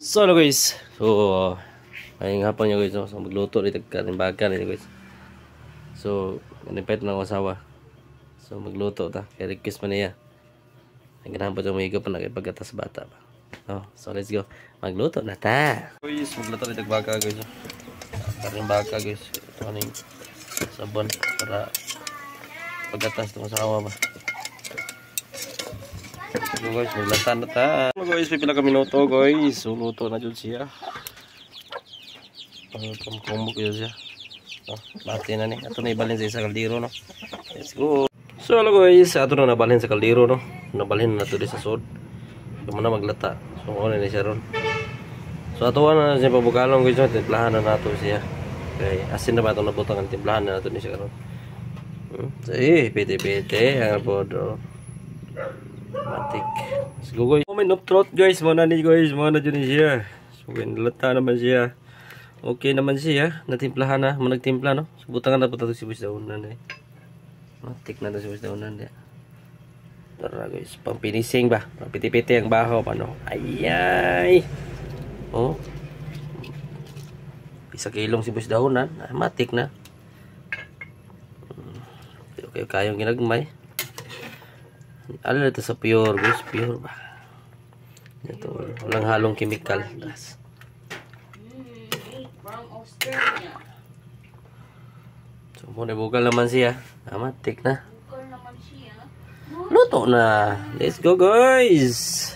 So hello guys. So ngayong hapon nyo guys. So magluto dito kanin baga nito guys. So ganipet na ang asawa. So magluto ta. Kaya request man niya. Naganahan pa itong mga pa nagipagkatas bata pa. Oh, so let's go. Magluto na ta. Guys, magluto dito baga guys. Kanin baga guys. Ito kaning sabon para pagkatas itong asawa ba. So guys, maglata na ta. Guys, may pila ka minuto guys. So luto na dyan siya. Pangkumok yun siya. So, bati na ni. Ito na ibalin sa isa kaldero no. Let's go. So hello guys, ito na nabalhin sa kaldero no. Nabalhin na ito sa sod. Ito na maglata. So ano na siya ron. So ito na siya pabukalong guys. Timplahan na nato siya. Okay, asin na ba ito nabutang ang timplahan na nato ni siya ron. So piti-piti. Ang podo. Matik. Let's go guys. Moment of truth guys. Muna ni guys. Muna dyan siya. So nalata naman siya. Okay naman siya. Natimplahan na. Managtimpla no. So butangan na po ito si Bush Daunan eh. Matik na ito si Bush Daunan eh. Tara guys. Pampinising ba. Pampiti-piti ang baho. Paano? Ayay. Oh. Isa kilong si Bush Daunan. Matik na. Okay. Kayong ginagmay. Ano ito sa pure guys, pure ba? Ito, walang halong chemical. So, muna bukal naman siya. Matik na. Luto na. Let's go guys.